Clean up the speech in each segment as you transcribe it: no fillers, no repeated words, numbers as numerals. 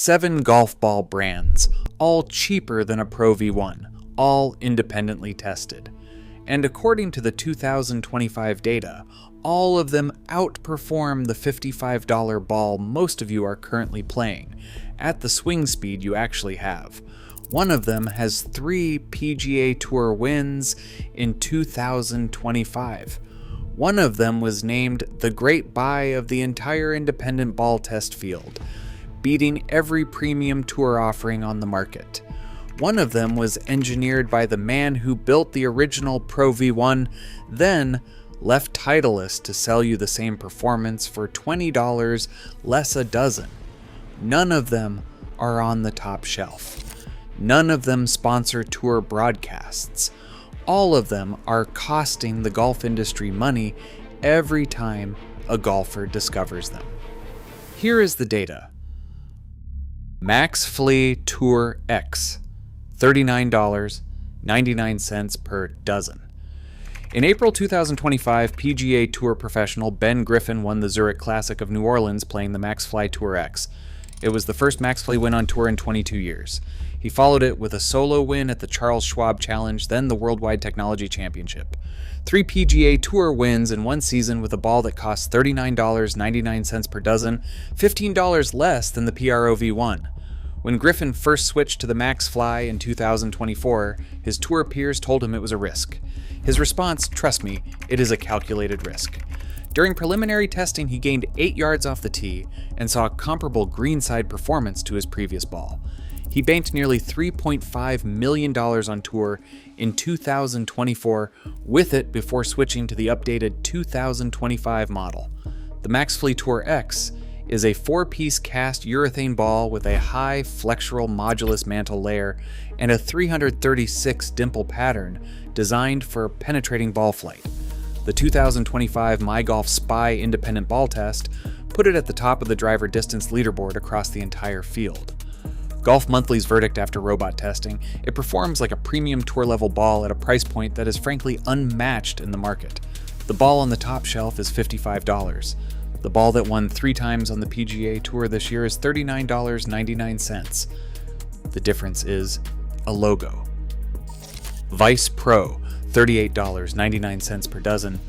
7 golf ball brands, all cheaper than a Pro V1, all independently tested. And according to the 2025 data, all of them outperform the $55 ball most of you are currently playing, at the swing speed you actually have. One of them has 3 PGA Tour wins in 2025. One of them was named the great buy of the entire independent ball test field, beating every premium tour offering on the market. One of them was engineered by the man who built the original Pro V1, then left Titleist to sell you the same performance for $20 less a dozen. None of them are on the top shelf. None of them sponsor tour broadcasts. All of them are costing the golf industry money every time a golfer discovers them. Here is the data. Maxfli Tour X, $39.99 per dozen. In April 2025, PGA Tour professional Ben Griffin won the Zurich Classic of New Orleans playing the Maxfli Tour X. It was the first Maxfli win on tour in 22 years. He followed it with a solo win at the Charles Schwab Challenge, then the Worldwide Technology Championship. 3 PGA Tour wins in one season with a ball that costs $39.99 per dozen, $15 less than the PRO V1. When Griffin first switched to the Maxfli in 2024, his tour peers told him it was a risk. His response, "Trust me, it is a calculated risk." During preliminary testing, he gained 8 yards off the tee and saw a comparable greenside performance to his previous ball. He banked nearly $3.5 million on tour in 2024 with it before switching to the updated 2025 model. The Maxfli Tour X is a 4-piece cast urethane ball with a high flexural modulus mantle layer and a 336 dimple pattern designed for penetrating ball flight. The 2025 MyGolfSpy independent ball test put it at the top of the driver distance leaderboard across the entire field. Golf Monthly's verdict after robot testing, it performs like a premium tour-level ball at a price point that is frankly unmatched in the market. The ball on the top shelf is $55. The ball that won 3 times on the PGA Tour this year is $39.99. The difference is a logo. Vice Pro, $38.99 per dozen.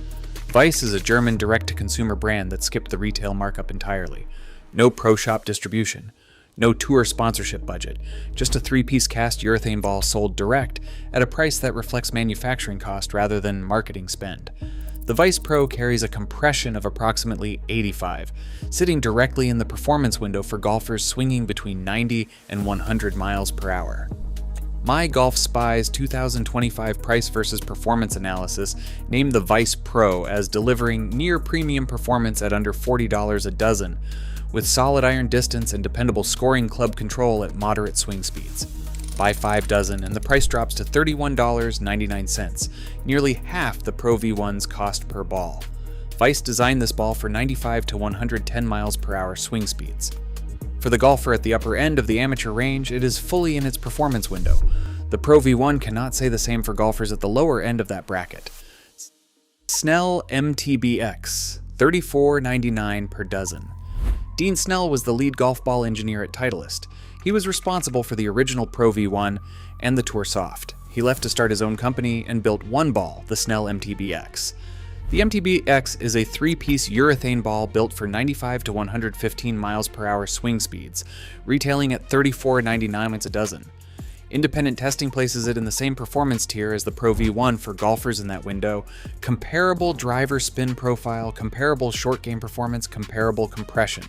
Vice is a German direct-to-consumer brand that skipped the retail markup entirely. No pro shop distribution. No tour sponsorship budget, just a 3-piece cast urethane ball sold direct at a price that reflects manufacturing cost rather than marketing spend. The Vice Pro carries a compression of approximately 85, sitting directly in the performance window for golfers swinging between 90 and 100 miles per hour. MyGolfSpy's 2025 price versus performance analysis named the Vice Pro as delivering near-premium performance at under $40 a dozen, with solid iron distance and dependable scoring club control at moderate swing speeds. Buy 5 dozen and the price drops to $31.99, nearly half the Pro V1's cost per ball. Vice designed this ball for 95 to 110 miles per hour swing speeds. For the golfer at the upper end of the amateur range, it is fully in its performance window. The Pro V1 cannot say the same for golfers at the lower end of that bracket. Snell MTB-X, $34.99 per dozen. Dean Snell was the lead golf ball engineer at Titleist. He was responsible for the original Pro V1 and the Tour Soft. He left to start his own company and built one ball, the Snell MTB-X. The MTB-X is a 3-piece urethane ball built for 95 to 115 miles per hour swing speeds, retailing at $34.99 a dozen. Independent testing places it in the same performance tier as the Pro V1 for golfers in that window. Comparable driver spin profile, comparable short game performance, comparable compression.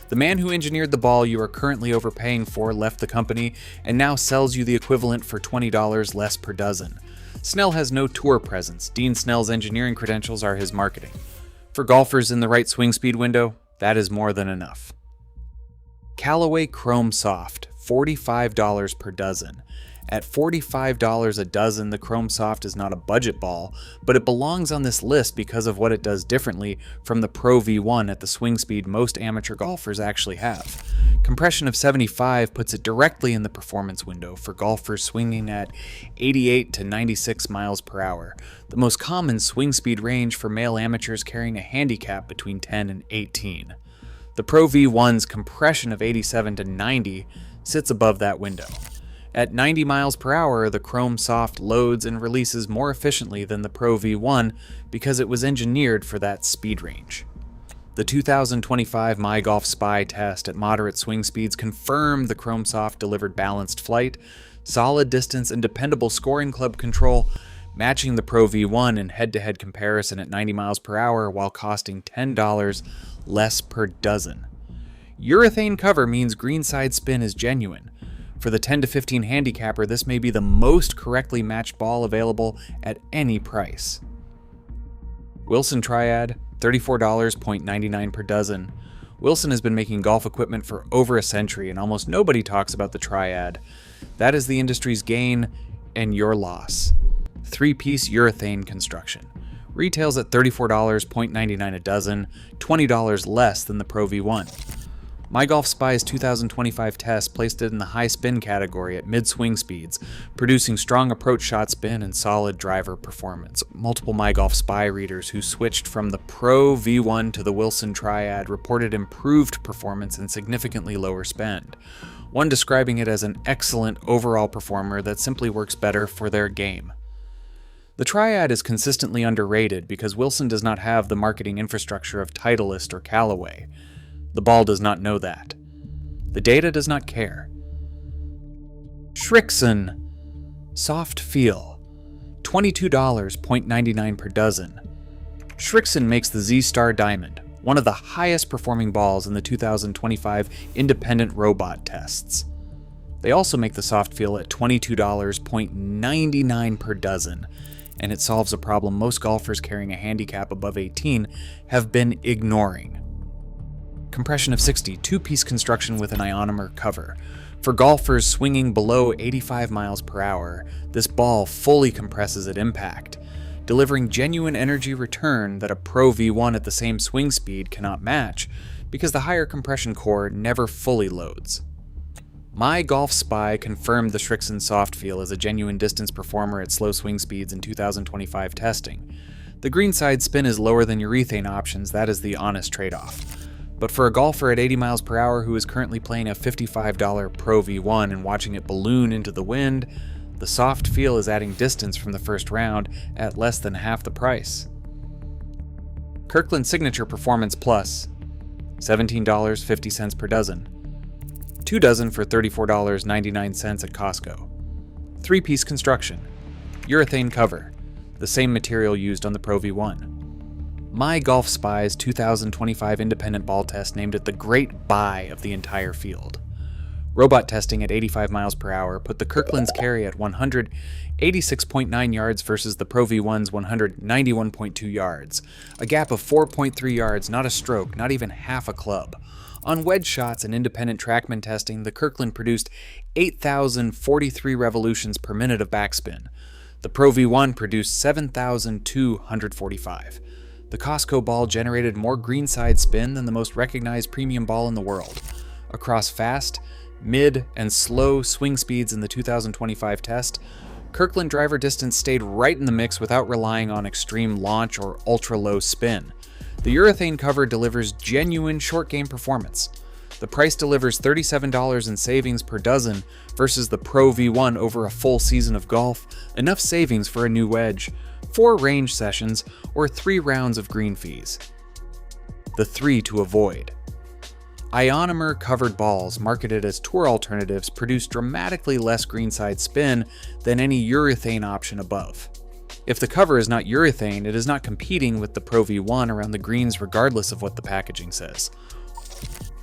The man who engineered the ball you are currently overpaying for left the company and now sells you the equivalent for $20 less per dozen. Snell has no tour presence. Dean Snell's engineering credentials are his marketing. For golfers in the right swing speed window, that is more than enough. Callaway Chrome Soft, $45 per dozen. At $45 a dozen, the Chrome Soft is not a budget ball, but it belongs on this list because of what it does differently from the Pro V1 at the swing speed most amateur golfers actually have. Compression of 75 puts it directly in the performance window for golfers swinging at 88 to 96 miles per hour, the most common swing speed range for male amateurs carrying a handicap between 10 and 18. The Pro V1's compression of 87 to 90 sits above that window. At 90 miles per hour, the Chrome Soft loads and releases more efficiently than the Pro V1 because it was engineered for that speed range. The 2025 MyGolfSpy test at moderate swing speeds confirmed the Chrome Soft delivered balanced flight, solid distance, and dependable scoring club control, matching the Pro V1 in head-to-head comparison at 90 miles per hour while costing $10 less per dozen. Urethane cover means greenside spin is genuine. For the 10 to 15 handicapper, this may be the most correctly matched ball available at any price. Wilson Triad, $34.99 per dozen. Wilson has been making golf equipment for over a century, and almost nobody talks about the Triad. That is the industry's gain and your loss. 3-piece urethane construction. Retails at $34.99 a dozen, $20 less than the Pro V1. MyGolfSpy's 2025 test placed it in the high spin category at mid-swing speeds, producing strong approach shot spin and solid driver performance. Multiple MyGolfSpy readers who switched from the Pro V1 to the Wilson Triad reported improved performance and significantly lower spend, one describing it as an excellent overall performer that simply works better for their game. The Triad is consistently underrated because Wilson does not have the marketing infrastructure of Titleist or Callaway. The ball does not know that. The data does not care. Srixon Soft Feel, $22.99 per dozen. Srixon makes the Z-Star Diamond, one of the highest performing balls in the 2025 independent robot tests. They also make the Soft Feel at $22.99 per dozen, and it solves a problem most golfers carrying a handicap above 18 have been ignoring. Compression of 60, 2-piece construction with an ionomer cover. For golfers swinging below 85 miles per hour, this ball fully compresses at impact, delivering genuine energy return that a Pro V1 at the same swing speed cannot match because the higher compression core never fully loads. MyGolfSpy confirmed the Srixon Soft Feel as a genuine distance performer at slow swing speeds in 2025 testing. The greenside spin is lower than urethane options, that is the honest trade-off. But for a golfer at 80 miles per hour who is currently playing a $55 Pro V1 and watching it balloon into the wind, the Soft Feel is adding distance from the first round at less than half the price. Kirkland Signature Performance Plus, $17.50 per dozen. 2 dozen for $34.99 at Costco. 3-piece construction. Urethane cover, the same material used on the Pro V1. MyGolfSpy's 2025 independent ball test named it the great buy of the entire field. Robot testing at 85 miles per hour put the Kirkland's carry at 186.9 yards versus the Pro V1's 191.2 yards, a gap of 4.3 yards, not a stroke, not even half a club. On wedge shots and independent TrackMan testing, the Kirkland produced 8,043 revolutions per minute of backspin. The Pro V1 produced 7,245. The Costco ball generated more greenside spin than the most recognized premium ball in the world. Across fast, mid, and slow swing speeds in the 2025 test, Kirkland driver distance stayed right in the mix without relying on extreme launch or ultra-low spin. The urethane cover delivers genuine short game performance. The price delivers $37 in savings per dozen versus the Pro V1 over a full season of golf, enough savings for a new wedge, 4 range sessions, or 3 rounds of green fees. The 3 to avoid. Ionomer covered balls marketed as tour alternatives produce dramatically less greenside spin than any urethane option above. If the cover is not urethane, it is not competing with the Pro V1 around the greens regardless of what the packaging says.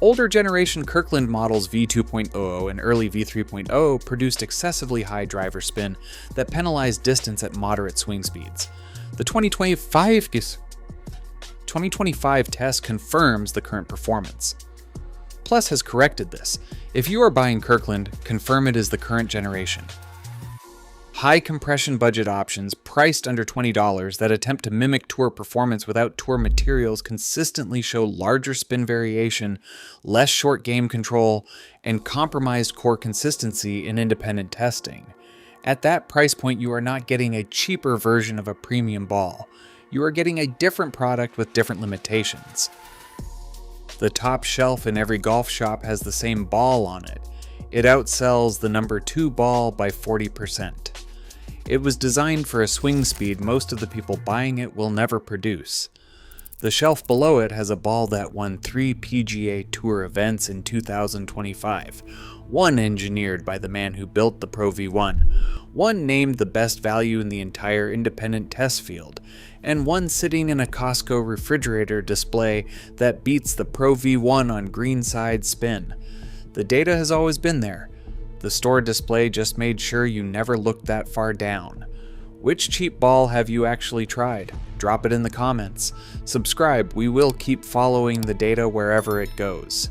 Older generation Kirkland models V2.0 and early V3.0 produced excessively high driver spin that penalized distance at moderate swing speeds. The 2025 test confirms the current performance. Plus has corrected this. If you are buying Kirkland, confirm it is the current generation. High compression budget options priced under $20 that attempt to mimic tour performance without tour materials consistently show larger spin variation, less short game control, and compromised core consistency in independent testing. At that price point, you are not getting a cheaper version of a premium ball. You are getting a different product with different limitations. The top shelf in every golf shop has the same ball on it. It outsells the number 2 ball by 40%. It was designed for a swing speed most of the people buying it will never produce. The shelf below it has a ball that won 3 PGA Tour events in 2025, one engineered by the man who built the Pro V1, one named the best value in the entire independent test field, and one sitting in a Costco refrigerator display that beats the Pro V1 on greenside spin. The data has always been there. The store display just made sure you never looked that far down. Which cheap ball have you actually tried? Drop it in the comments. Subscribe, we will keep following the data wherever it goes.